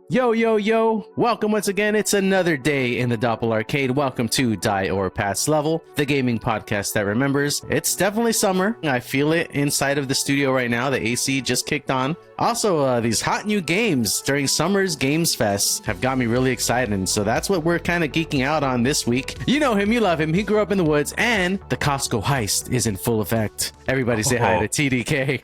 Yo, yo, yo! Welcome once again. It's another day in the Doppel Arcade. Welcome to Die or Pass Level, the gaming podcast that remembers. It's definitely summer. I feel it inside of the studio right now. The AC just kicked on. Also, these hot new games during Summer's Games Fest have got me really excited. And so that's what we're kind of geeking out on this week. You know him, you love him. He grew up in the woods, and the Costco heist is in full effect. Everybody say hi to TDK.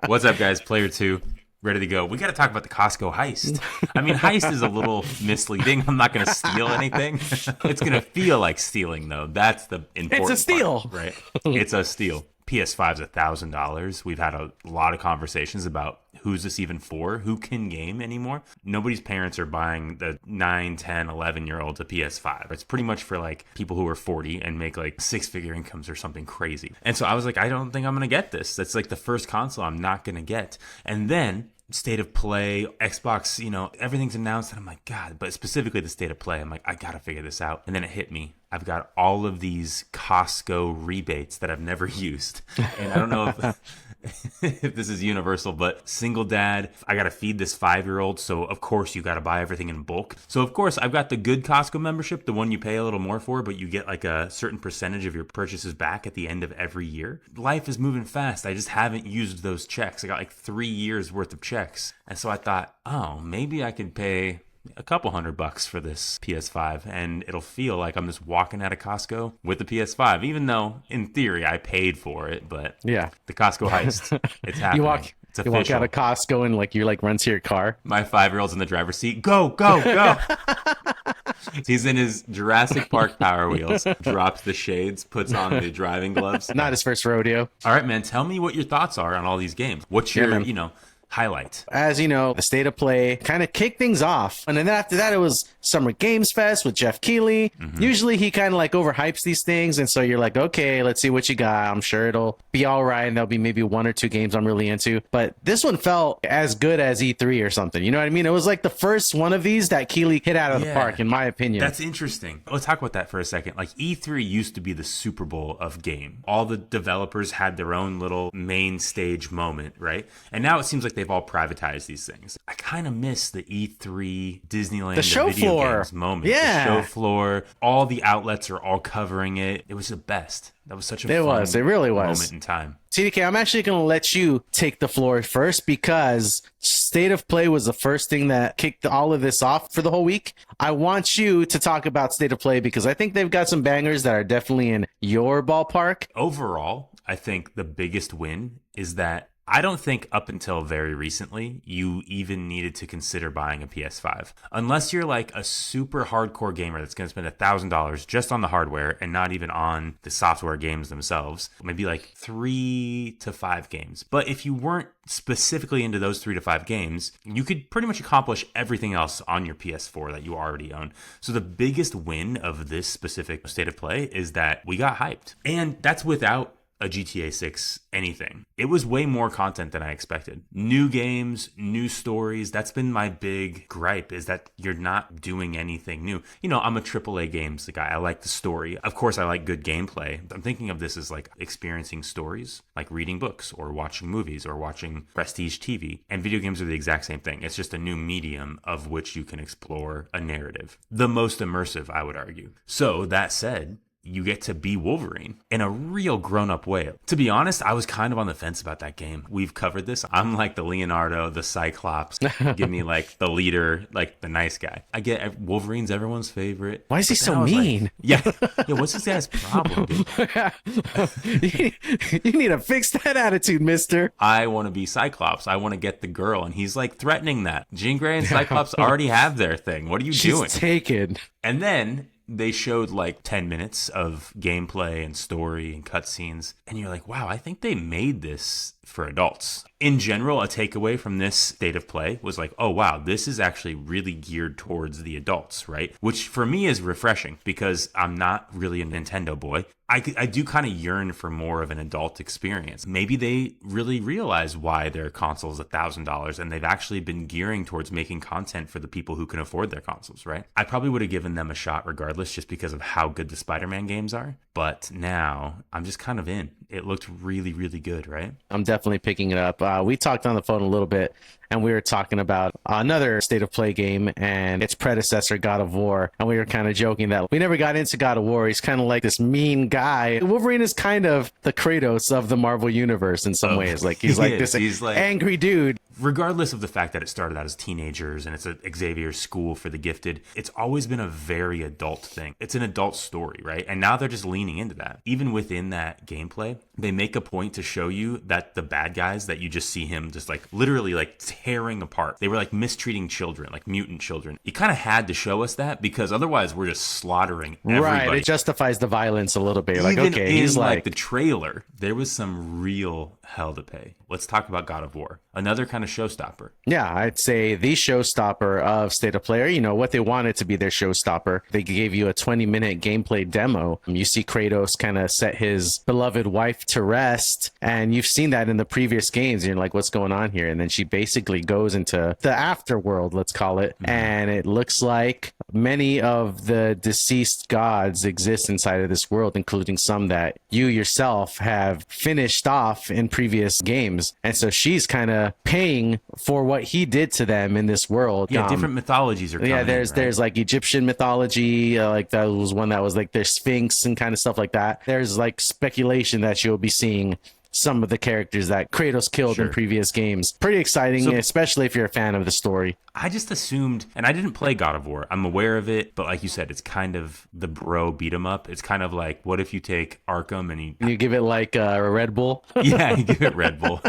What's up, guys? Player 2. Ready to go. We got to talk about the Costco heist. I mean, heist is a little misleading. I'm not going to steal anything. It's going to feel like stealing, though. That's the important It's a steal. part, right? It's a steal. PS5's $1,000. We've had a lot of conversations about who's this even for? Who can game anymore? Nobody's parents are buying the 9, 10, 11-year-olds a PS5. It's pretty much for like people who are 40 and make like six-figure incomes or something crazy. And so I was like, I don't think I'm going to get this. That's like the first console I'm not going to get. And then State of Play, Xbox, everything's announced, and I'm like, God, but specifically the State of Play, I'm like, I gotta figure this out. And then it hit me. I've got all of these Costco rebates that I've never used. And I don't know if this is universal, but single dad, I gotta feed this 5-year-old, so of course you gotta buy everything in bulk. So of course I've got the good Costco membership, the one you pay a little more for, but you get like a certain percentage of your purchases back at the end of every year. Life is moving fast. I just haven't used those checks. I got like 3 years worth of checks. And so I thought, oh, maybe I could pay a couple $100 for this PS5 and it'll feel like I'm just walking out of Costco with the PS5, even though in theory I paid for it. But yeah, the Costco heist, it's happening. You walk out of Costco and like you're like run to your car. My 5-year-old's in the driver's seat. Go, go, go. He's in his Jurassic Park Power Wheels, drops the shades, puts on the driving gloves. Not his first rodeo. All right, man, tell me what your thoughts are on all these games. What's your, highlight? As you know, the State of Play kind of kicked things off. And then after that, it was Summer Games Fest with Jeff Keighley. Mm-hmm. Usually he kind of like overhypes these things. And so you're like, okay, let's see what you got. I'm sure it'll be all right. And there'll be maybe 1 or 2 games I'm really into. But this one felt as good as E3 or something. You know what I mean? It was like the first one of these that Keighley hit out of the park, in my opinion. That's interesting. Let's talk about that for a second. Like E3 used to be the Super Bowl of game. All the developers had their own little main stage moment, right? And now it seems like they've all privatized these things. I kind of miss the E3 Disneyland the show video floor games moment. Yeah, the show floor. All the outlets are all covering it. It was the best. That was such a it really was moment in time. TDK, I'm actually going to let you take the floor first because State of Play was the first thing that kicked all of this off for the whole week. I want you to talk about State of Play because I think they've got some bangers that are definitely in your ballpark. Overall, I think the biggest win is that I don't think up until very recently you even needed to consider buying a PS5. Unless you're like a super hardcore gamer that's going to spend $1,000 just on the hardware and not even on the software games themselves. Maybe like 3 to 5 games. But if you weren't specifically into those 3 to 5 games, you could pretty much accomplish everything else on your PS4 that you already own. So the biggest win of this specific State of Play is that we got hyped. And that's without a GTA 6 anything. It was way more content than I expected. New games, new stories. That's been my big gripe, is that you're not doing anything new. I'm a AAA games guy. I like the story. Of course, I like good gameplay. I'm thinking of this as like experiencing stories, like reading books or watching movies or watching prestige TV. And video games are the exact same thing. It's just a new medium of which you can explore a narrative. The most immersive, I would argue. So that said, you get to be Wolverine in a real grown-up way. To be honest, I was kind of on the fence about that game. We've covered this. I'm like the Leonardo, the Cyclops. Give me like the leader, like the nice guy. I get Wolverine's everyone's favorite. Why is he so mean? Like, yeah, what's this guy's problem, dude? You need to fix that attitude, mister. I want to be Cyclops. I want to get the girl. And he's like threatening that. Jean Grey and Cyclops already have their thing. What are you doing? She's taken. And then they showed like 10 minutes of gameplay and story and cutscenes. And you're like, wow, I think they made this for adults. In general, a takeaway from this State of Play was like, oh, wow, this is actually really geared towards the adults, right? Which for me is refreshing because I'm not really a Nintendo boy. I do kind of yearn for more of an adult experience. Maybe they really realize why their console is $1,000 and they've actually been gearing towards making content for the people who can afford their consoles, right? I probably would have given them a shot regardless just because of how good the Spider-Man games are. But now I'm just kind of in. It looked really, really good, right? I'm definitely definitely picking it up. We talked on the phone a little bit, and we were talking about another State of Play game and its predecessor, God of War. And we were kind of joking that we never got into God of War. He's kind of like this mean guy. Wolverine is kind of the Kratos of the Marvel Universe in some ways. Like he's like this angry dude. Regardless of the fact that it started out as teenagers and it's a Xavier's school for the gifted, it's always been a very adult thing. It's an adult story, right? And now they're just leaning into that. Even within that gameplay, they make a point to show you that the bad guys that you just see him just like literally like tearing apart. They were like mistreating children, like mutant children. He kind of had to show us that because otherwise we're just slaughtering everybody. Right, it justifies the violence a little bit. Even like, okay, he's like the trailer, there was some real hell to pay. Let's talk about God of War. Another kind of showstopper. Yeah, I'd say the showstopper of State of Play, you know, what they wanted to be their showstopper. They gave you a 20-minute gameplay demo. You see Kratos kind of set his beloved wife to rest, and you've seen that in the previous games. You're like, what's going on here? And then she basically goes into the afterworld, let's call it, and it looks like many of the deceased gods exist inside of this world, including some that you yourself have finished off in previous games. And so she's kind of paying for what he did to them in this world. Yeah, different mythologies are coming there's like Egyptian mythology, like that was one that was like their Sphinx and kind of stuff like that. There's like speculation that you'll be seeing some of the characters that Kratos killed in previous games. Pretty exciting, especially if you're a fan of the story. I just assumed, and I didn't play God of War. I'm aware of it, but like you said, it's kind of the bro beat 'em up. It's kind of like, what if you take Arkham and you give it like a Red Bull? Yeah, you give it Red Bull,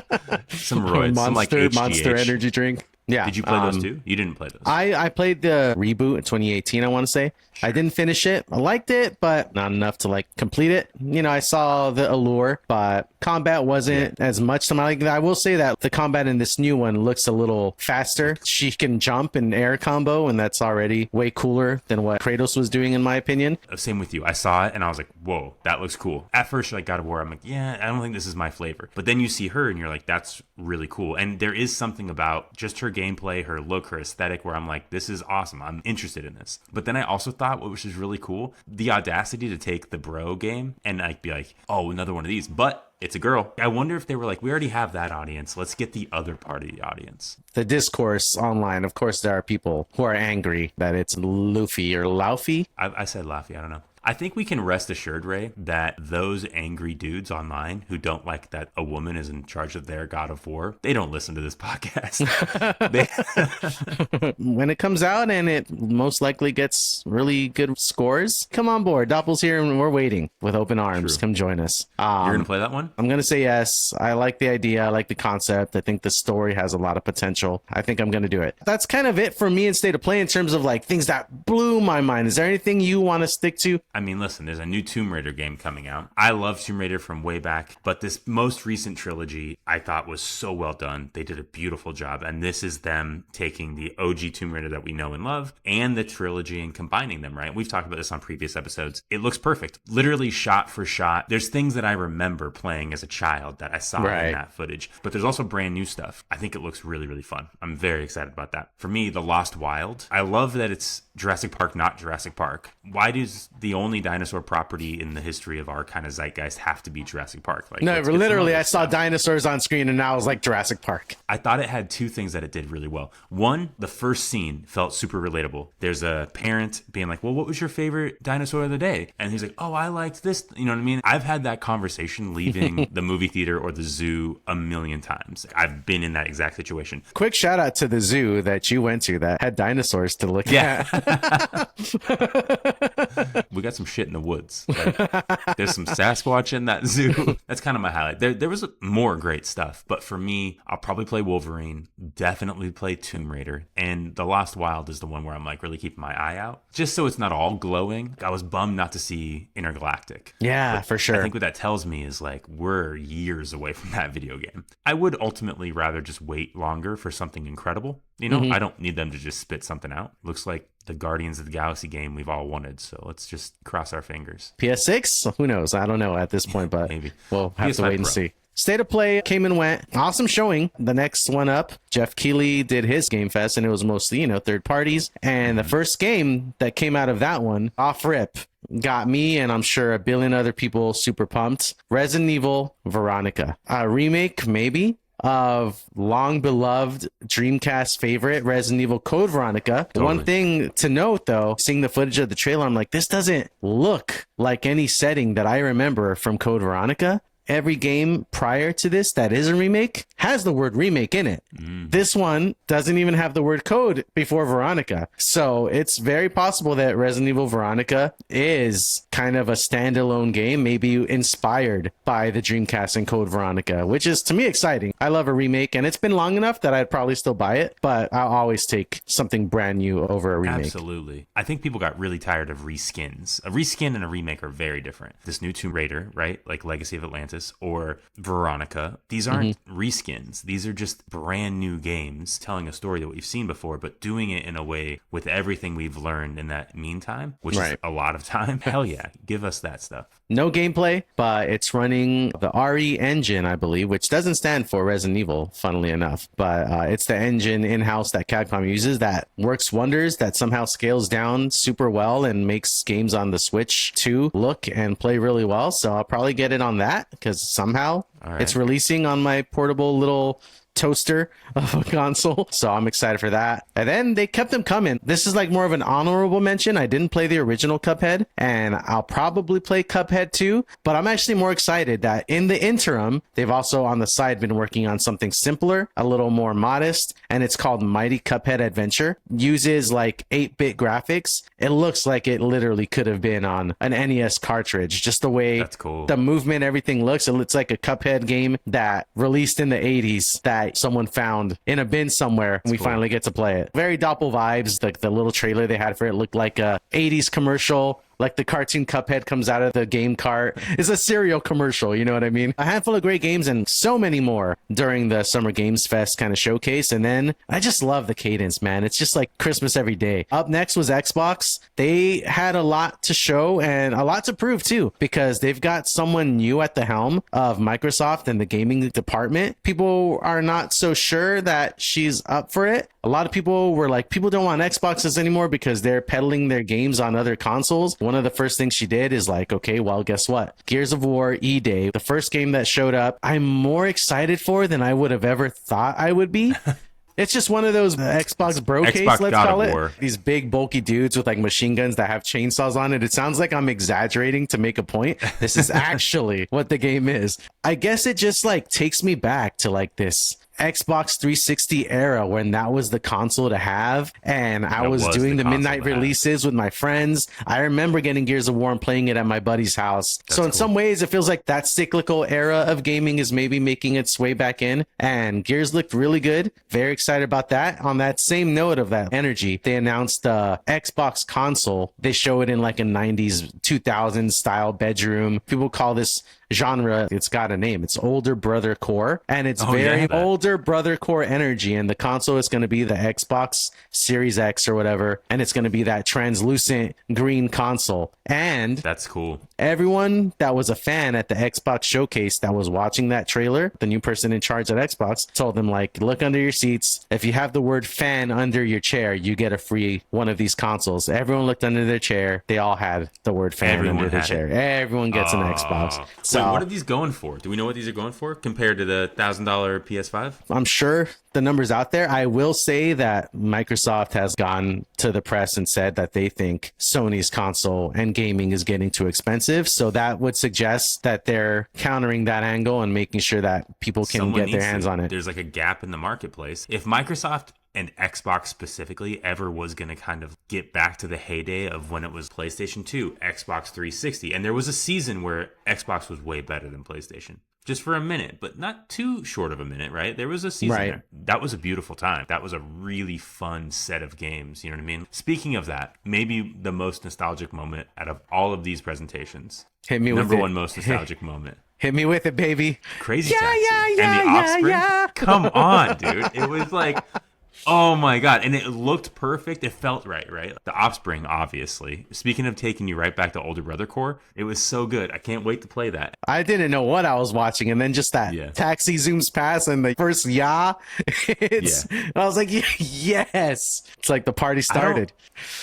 some roids, some like HGH. Monster energy drink. Yeah. Did you play those too? You didn't play those. I played the reboot in 2018, I want to say. I didn't finish it. I liked it, but not enough to like complete it. You know, I saw the allure, but combat wasn't as much to my liking. I will say that the combat in this new one looks a little faster. She can jump and air combo, and that's already way cooler than what Kratos was doing, in my opinion. Same with you. I saw it and I was like, whoa, that looks cool. At first, like God of War, I'm like, yeah, I don't think this is my flavor. But then you see her and you're like, that's really cool. And there is something about just her gameplay, her look, her aesthetic, where I'm like, this is awesome. I'm interested in this. But then I also thought, which is really cool, the audacity to take the bro game and like be like, oh, another one of these. But it's a girl. I wonder if they were like, we already have that audience. Let's get the other part of the audience. The discourse online, of course, there are people who are angry that it's Luffy or Laufey. I said Laufey. I don't know. I think we can rest assured, Ray, that those angry dudes online who don't like that a woman is in charge of their God of War, they don't listen to this podcast. When it comes out and it most likely gets really good scores, come on board. Doppel's here and we're waiting with open arms. True. Come join us. You're going to play that one? I'm going to say yes. I like the idea. I like the concept. I think the story has a lot of potential. I think I'm going to do it. That's kind of it for me in State of Play in terms of like things that blew my mind. Is there anything you want to stick to? I mean, listen, there's a new Tomb Raider game coming out. I love Tomb Raider from way back, but this most recent trilogy I thought was so well done. They did a beautiful job, and this is them taking the OG Tomb Raider that we know and love and the trilogy and combining them, right? We've talked about this on previous episodes. It looks perfect. Literally shot for shot. There's things that I remember playing as a child that I saw in that footage, but there's also brand new stuff. I think it looks really, really fun. I'm very excited about that. For me, The Lost Wild, I love that it's Jurassic Park, not Jurassic Park. Why does the only dinosaur property in the history of our kind of zeitgeist have to be Jurassic Park? Like, no, literally, I saw dinosaurs on screen and now I was like Jurassic Park. I thought it had two things that it did really well. One, the first scene felt super relatable. There's a parent being like, well, what was your favorite dinosaur of the day? And he's like, oh, I liked this. You know what I mean? I've had that conversation leaving the movie theater or the zoo a million times. I've been in that exact situation. Quick shout out to the zoo that you went to that had dinosaurs to look at. We got some shit in the woods. Like, there's some Sasquatch in that zoo. That's kind of my highlight. There was more great stuff, but for me, I'll probably play Wolverine, definitely play Tomb Raider, and The Lost Wild is the one where I'm like really keeping my eye out, just so it's not all glowing. I was bummed not to see Intergalactic. Yeah, but for sure. I think what that tells me is like we're years away from that video game. I would ultimately rather just wait longer for something incredible. You know, I don't need them to just spit something out. Looks like the Guardians of the Galaxy game we've all wanted, so let's just cross our fingers. PS6? Who knows? I don't know at this point, but maybe we'll have to wait and see. State of Play came and went. Awesome showing. The next one up, Jeff Keighley did his Game Fest, and it was mostly, third parties. And the first game that came out of that one, off rip, got me, and I'm sure a billion other people, super pumped. Resident Evil Veronica. A remake, maybe, of long beloved Dreamcast favorite Resident Evil Code Veronica. Totally. One thing to note though, seeing the footage of the trailer, I'm like, this doesn't look like any setting that I remember from Code Veronica. Every game prior to this that is a remake has the word remake in it. This one doesn't even have the word code before Veronica. So it's very possible that Resident Evil Veronica is kind of a standalone game, maybe inspired by the Dreamcast and Code Veronica, which is to me exciting. I love a remake, and it's been long enough that I'd probably still buy it, but I'll always take something brand new over a remake. Absolutely. I think people got really tired of reskins. A reskin and a remake are very different. This new Tomb Raider, right? Like Legacy of Atlantis or Veronica, these aren't reskins. These are just brand new games telling a story that we've seen before, but doing it in a way with everything we've learned in that meantime, which is a lot of time. Hell yeah, give us that stuff. No gameplay, but it's running the RE engine, I believe, which doesn't stand for Resident Evil, funnily enough, but it's the engine in-house that Capcom uses that works wonders, that somehow scales down super well and makes games on the Switch 2 look and play really well. So I'll probably get it on that, because somehow it's releasing on my portable little toaster of a console, so I'm excited for that. And then they kept them coming. This is like more of an honorable mention. I didn't play the original Cuphead, and I'll probably play Cuphead too, but I'm actually more excited that in the interim, they've also on the side been working on something simpler, a little more modest, and it's called Mighty Cuphead Adventure. Uses like 8-bit graphics. It looks like it literally could have been on an NES cartridge, just the way the movement, everything looks. It looks like a Cuphead game that released in the 80s that someone found in a bin somewhere, and we finally get to play it. Very Doppel vibes. The little trailer they had for it looked like a 80s commercial, like the cartoon Cuphead comes out of the game cart. It's a cereal commercial, you know what I mean? A handful of great games and so many more during the Summer Games Fest kind of showcase. And then I just love the cadence, man. It's just like Christmas every day. Up next was Xbox. They had a lot to show and a lot to prove too, because they've got someone new at the helm of Microsoft and the gaming department. People are not so sure that she's up for it. A lot of people were like, people don't want Xboxes anymore because they're peddling their games on other consoles. One of the first things she did is like, okay, well, guess what? Gears of War E-Day, the first game that showed up, I'm more excited for than I would have ever thought I would be. It's just one of those Xbox bro case, let's call it. These big bulky dudes with like machine guns that have chainsaws on it. It sounds like I'm exaggerating to make a point. This is actually what the game is. I guess it just like takes me back to like this Xbox 360 era when that was the console to have, and I was doing the midnight releases with my friends. I remember getting Gears of War and playing it at my buddy's house. So in some ways it feels like that cyclical era of gaming is maybe making its way back in, and Gears looked really good. Very excited about that. On that same note of that energy, they announced the Xbox console. They show it in like a 90s 2000s style bedroom. People call this genre, it's got a name, it's older brother core, and it's older brother core energy. And the console is going to be the Xbox Series X or whatever, and it's going to be that translucent green console. And that's cool. Everyone that was a fan at the Xbox showcase that was watching that trailer, the new person in charge at Xbox told them, like, look under your seats. If you have the word fan under your chair, you get a free one of these consoles. Everyone looked under their chair. They all had the word fan under their chair. Everyone gets an Xbox. So wait, what are these going for? Do we know what these are going for compared to the $1,000 PS5? I'm sure the numbers out there. I will say that Microsoft has gone to the press and said that they think Sony's console and gaming is getting too expensive. So that would suggest that they're countering that angle and making sure that people can get their hands on it. There's like a gap in the marketplace. If Microsoft and Xbox specifically ever was going to kind of get back to the heyday of when it was PlayStation 2, Xbox 360, and there was a season where Xbox was way better than PlayStation. Just for a minute, but not too short of a minute, right? There was a season there. That was a beautiful time. That was a really fun set of games. You know what I mean? Speaking of that, maybe the most nostalgic moment out of all of these presentations. Hit me with Number one most nostalgic moment. Hit me with it, baby. Crazy Taxi and the Offspring. Come on, dude. It was like Oh my god, and it looked perfect. It felt right? The Offspring, obviously. Speaking of taking you right back to older brother core, it was so good. I can't wait to play that. I didn't know what I was watching, and then just that taxi zooms past and the first I was like, yes. It's like the party started.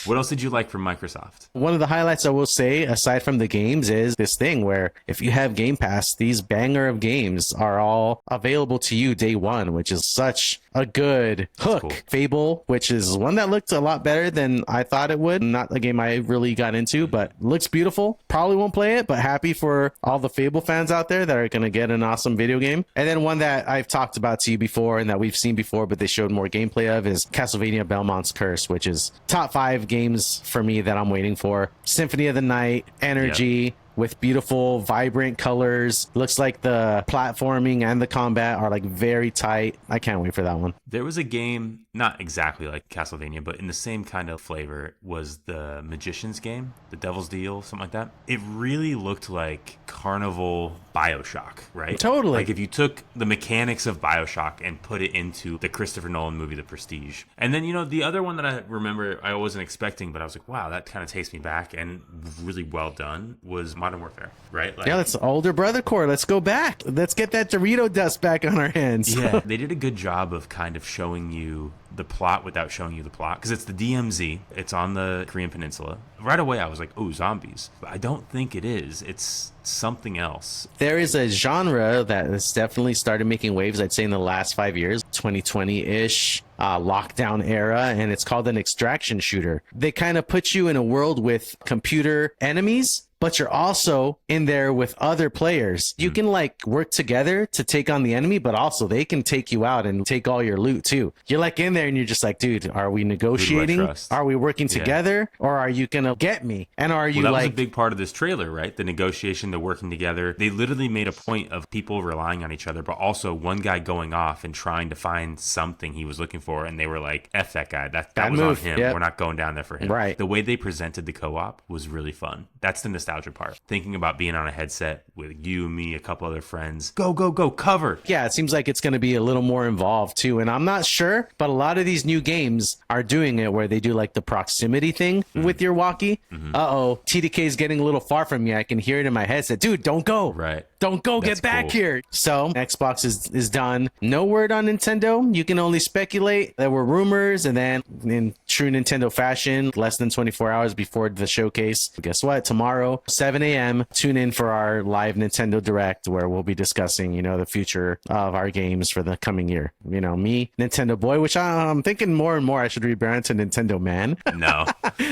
What else did you like from Microsoft? One of the highlights I will say, aside from the games, is this thing where if you have Game Pass, these banger of games are all available to you day one, which is such a good hook. Cool. Fable, which is one that looked a lot better than I thought it would. Not a game I really got into, but looks beautiful. Probably won't play it, but happy for all the Fable fans out there that are going to get an awesome video game. And then one that I've talked about to you before and that we've seen before, but they showed more gameplay of, is Castlevania Belmont's Curse, which is top 5 games for me that I'm waiting for. Symphony of the Night, energy, with beautiful, vibrant colors. Looks like the platforming and the combat are like very tight. I can't wait for that one. There was a game, not exactly like Castlevania, but in the same kind of flavor, was the Magician's game, the Devil's Deal, something like that. It really looked like Carnival BioShock, right? Totally. Like if you took the mechanics of BioShock and put it into the Christopher Nolan movie, The Prestige. And then, the other one that I remember I wasn't expecting, but I was like, wow, that kind of takes me back and really well done, was Modern Warfare, right? Like, that's older brother core. Let's go back. Let's get that Dorito dust back on our hands. Yeah, they did a good job of kind of showing you the plot without showing you the plot, because it's the DMZ. It's on the Korean Peninsula. Right away, I was like, oh, zombies. But I don't think it is. It's something else. There is a genre that has definitely started making waves, I'd say, in the last 5 years, 2020-ish. Lockdown era, and it's called an extraction shooter. They kind of put you in a world with computer enemies, but you're also in there with other players. You can like work together to take on the enemy, but also they can take you out and take all your loot too. You're like in there and you're just like, dude, are we negotiating? Are we working together? Or are you gonna get me? And are you that was a big part of this trailer, right? The negotiation, the working together. They literally made a point of people relying on each other, but also one guy going off and trying to find something he was looking for, and they were like, F that guy. That was on him. We're not going down there for him. Right. The way they presented the co-op was really fun. That's the nostalgia part. Thinking about being on a headset with you, me, a couple other friends. Go, cover. Yeah, it seems like it's going to be a little more involved too. And I'm not sure, but a lot of these new games are doing it where they do like the proximity thing with your walkie. Uh-oh, TDK is getting a little far from me. I can hear it in my headset. Dude, don't go. Right. Don't go. Get back here. So Xbox is done. No word on Nintendo. You can only speculate. There were rumors, and then in true Nintendo fashion, less than 24 hours before the showcase, guess what? Tomorrow, 7 a.m., tune in for our live Nintendo Direct, where we'll be discussing, the future of our games for the coming year. Me, Nintendo boy, which I'm thinking more and more I should rebrand to Nintendo man. No.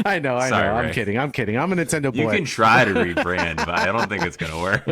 I know. Sorry, I'm kidding. I'm a Nintendo boy. You can try to rebrand, but I don't think it's going to work.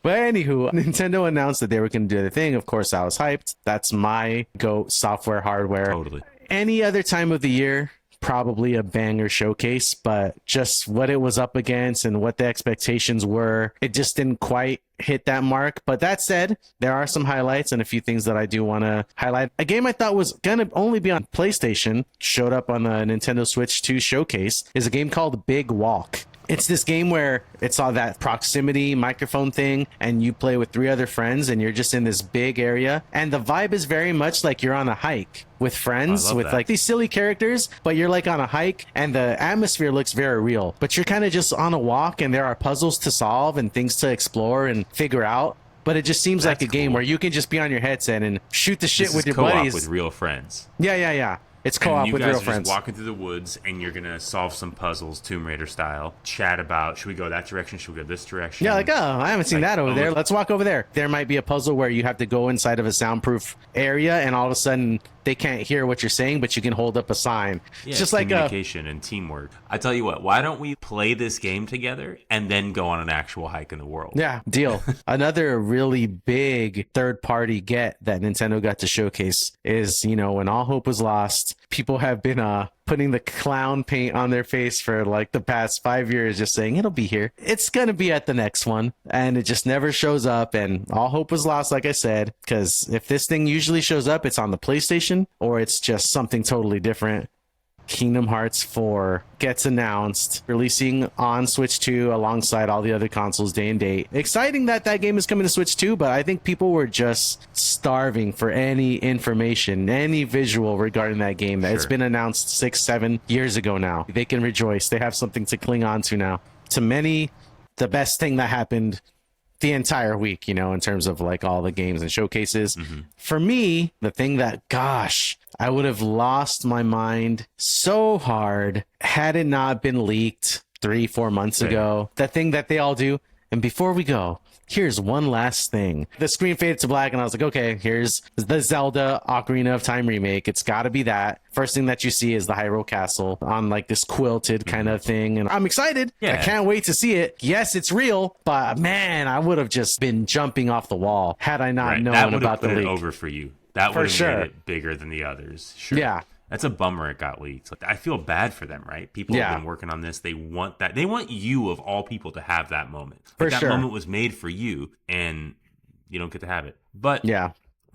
But anywho, Nintendo announced that they were going to do the thing. Of course, I was hyped. That's my GOAT software, hardware. Totally. Any other time of the year, probably a banger showcase, but just what it was up against and what the expectations were, it just didn't quite hit that mark. But that said, there are some highlights and a few things that I do want to highlight. A game I thought was going to only be on PlayStation, showed up on the Nintendo Switch 2 showcase, is a game called Big Walk. It's this game where it's all that proximity microphone thing, and you play with 3 other friends, and you're just in this big area. And the vibe is very much like you're on a hike with friends, with like these silly characters, but you're like on a hike, and the atmosphere looks very real. But you're kind of just on a walk, and there are puzzles to solve and things to explore and figure out. But it just seems like a game where you can just be on your headset and shoot the shit with your buddies. With real friends. Yeah. It's co-op with real friends. You guys are just walking through the woods, and you're going to solve some puzzles, Tomb Raider style. Chat about, should we go that direction? Should we go this direction? Yeah, like, oh, I haven't seen that over there. Let's walk over there. There might be a puzzle where you have to go inside of a soundproof area, and all of a sudden they can't hear what you're saying, but you can hold up a sign. Yeah, it's just like communication and teamwork. I tell you what, why don't we play this game together and then go on an actual hike in the world? Yeah, deal. Another really big third-party get that Nintendo got to showcase is, when all hope was lost, people have been putting the clown paint on their face for like the past 5 years, just saying it'll be here. It's going to be at the next one. And it just never shows up. And all hope was lost, like I said, because if this thing usually shows up, it's on the PlayStation or it's just something totally different. Kingdom Hearts 4 gets announced, releasing on Switch 2 alongside all the other consoles day and date. Exciting that that game is coming to Switch 2, but I think people were just starving for any information, any visual regarding that game. Sure. It's been announced 6-7 years ago now. They can rejoice. They have something to cling on to now. To many, the best thing that happened the entire week, you know, in terms of like all the games and showcases. For me, the thing that, gosh, I would have lost my mind so hard had it not been leaked 3-4 months ago. The thing that they all do. And before we go, here's one last thing. The screen faded to black and I was like, okay, here's the Zelda Ocarina of Time remake. It's got to be that. First thing that you see is the Hyrule Castle on like this quilted kind of thing. And I'm excited. I can't wait to see it. Yes, it's real, but man, I would have just been jumping off the wall had I not known about the leak. That would have put it over for you. That would have made it bigger than the others. Sure. Yeah. That's a bummer it got leaked. Like, I feel bad for them, right? People have been working on this. They want that. They want you, of all people, to have that moment. Like, that moment was made for you, and you don't get to have it. But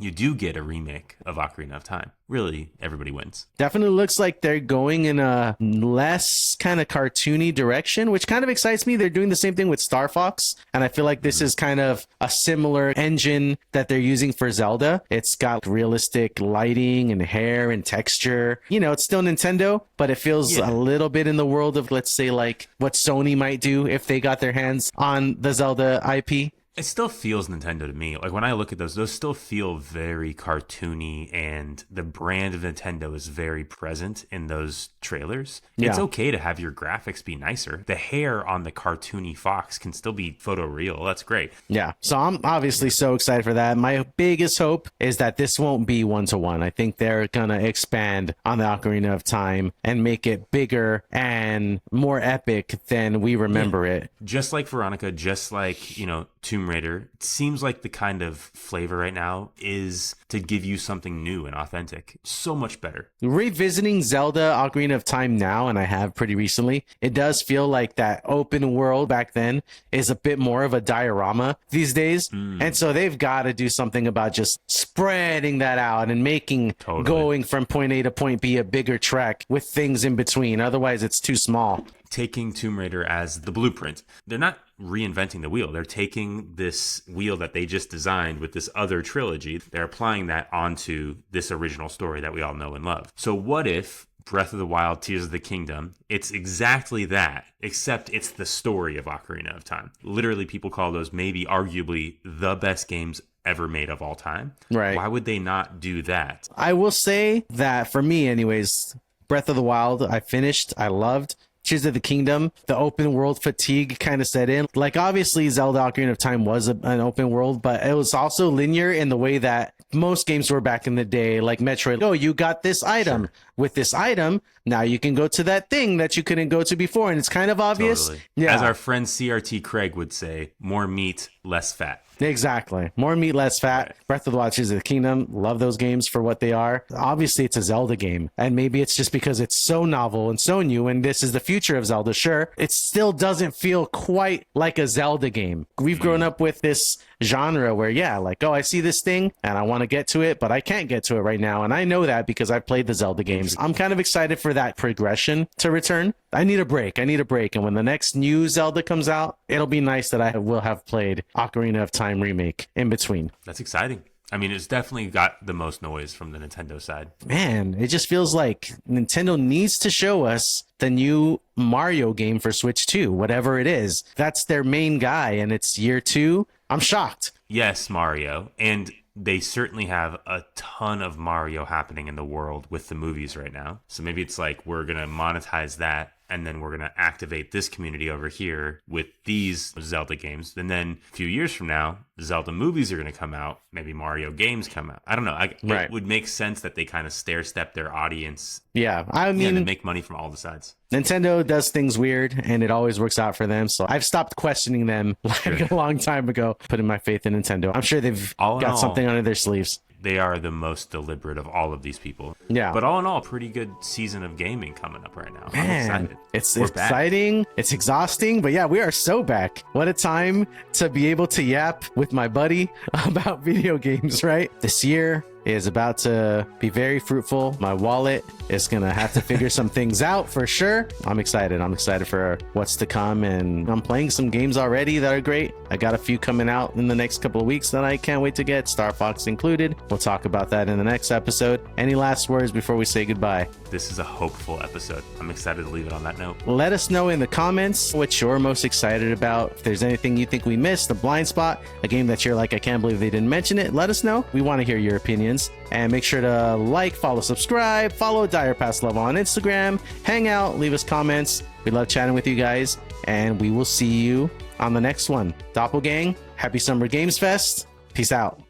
you do get a remake of Ocarina of Time. Really, everybody wins. Definitely looks like they're going in a less kind of cartoony direction, which kind of excites me. They're doing the same thing with Star Fox, and I feel like this is kind of a similar engine that they're using for Zelda. It's got realistic lighting and hair and texture. You know, it's still Nintendo, but it feels a little bit in the world of, let's say, like what Sony might do if they got their hands on the Zelda IP. It still feels Nintendo to me. Like when I look at those still feel very cartoony, and the brand of Nintendo is very present in those trailers. It's okay to have your graphics be nicer. The hair on the cartoony fox can still be photoreal. That's great. Yeah. So I'm obviously so excited for that. My biggest hope is that this won't be 1-to-1. I think they're going to expand on the Ocarina of Time and make it bigger and more epic than we remember it. Just like Veronica, just like, you know, Tomb Raider, it seems like the kind of flavor right now is to give you something new and authentic. So much better. Revisiting Zelda Ocarina of Time now, and I have pretty recently, it does feel like that open world back then is a bit more of a diorama these days. And so they've got to do something about just spreading that out and making going from point A to point B a bigger trek with things in between. Otherwise, it's too small. Taking Tomb Raider as the blueprint. They're not reinventing the wheel. They're taking this wheel that they just designed with this other trilogy. They're applying that onto this original story that we all know and love. So what if Breath of the Wild, Tears of the Kingdom, it's exactly that, except it's the story of Ocarina of Time. Literally, people call those maybe arguably the best games ever made of all time. Right. Why would they not do that? I will say that for me anyways, Breath of the Wild, I finished, I loved. Tears of the Kingdom, the open world fatigue kind of set in. Like, obviously, Zelda Ocarina of Time was an open world, but it was also linear in the way that most games were back in the day, like Metroid. Oh, you got this item. Sure. With this item, now you can go to that thing that you couldn't go to before, and it's kind of obvious. Totally. Yeah. As our friend CRT Craig would say, more meat, less fat. Exactly. More meat, less fat. Right. Breath of the Wild, Tears of the Kingdom. Love those games for what they are. Obviously, it's a Zelda game. And maybe it's just because it's so novel and so new, and this is the future of Zelda. Sure. It still doesn't feel quite like a Zelda game. We've grown up with this genre where, like, oh, I see this thing and I want to get to it, but I can't get to it right now. And I know that because I've played the Zelda games. I'm kind of excited for that progression to return. I need a break. And when the next new Zelda comes out, it'll be nice that I will have played Ocarina of Time remake in between. That's exciting. I mean, it's definitely got the most noise from the Nintendo side. Man, it just feels like Nintendo needs to show us the new Mario game for Switch 2, whatever it is. That's their main guy, and it's year 2. I'm shocked. Yes, Mario. And they certainly have a ton of Mario happening in the world with the movies right now. So maybe it's like we're going to monetize that, and then we're going to activate this community over here with these Zelda games. And then a few years from now, Zelda movies are going to come out. Maybe Mario games come out. I don't know. It would make sense that they kind of stair-step their audience. Yeah, I mean, to make money from all the sides. Nintendo does things weird, and it always works out for them. So I've stopped questioning them like a long time ago, putting my faith in Nintendo. I'm sure they've got something under their sleeves. They are the most deliberate of all of these people. Yeah. But all in all, pretty good season of gaming coming up right now. Man, I'm excited. It's exciting. It's exhausting. But yeah, we are so back. What a time to be able to yap with my buddy about video games, right? This year is about to be very fruitful. My wallet is going to have to figure some things out for sure. I'm excited. I'm excited for what's to come, and I'm playing some games already that are great. I got a few coming out in the next couple of weeks that I can't wait to get, Star Fox included. We'll talk about that in the next episode. Any last words before we say goodbye? This is a hopeful episode. I'm excited to leave it on that note. Let us know in the comments what you're most excited about. If there's anything you think we missed, a blind spot, a game that you're like, I can't believe they didn't mention it, let us know. We want to hear your opinions. And make sure to like, follow, subscribe, follow Dire Pass Level on Instagram, hang out, leave us comments. We love chatting with you guys, and we will see you on the next one. Doppelgang, happy Summer Games Fest. Peace out.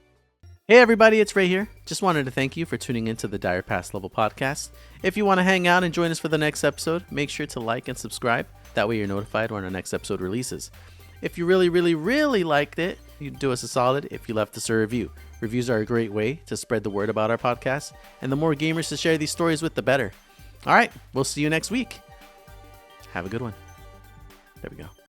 Hey everybody, it's Ray here. Just wanted to thank you for tuning into the Dire Pass Level podcast. If you want to hang out and join us for the next episode, make sure to like and subscribe. That way you're notified when our next episode releases. If you really liked it, you'd do us a solid if you left us a review. Reviews are a great way to spread the word about our podcast, and the more gamers to share these stories with, the better. All right, we'll see you next week. Have a good one. There we go.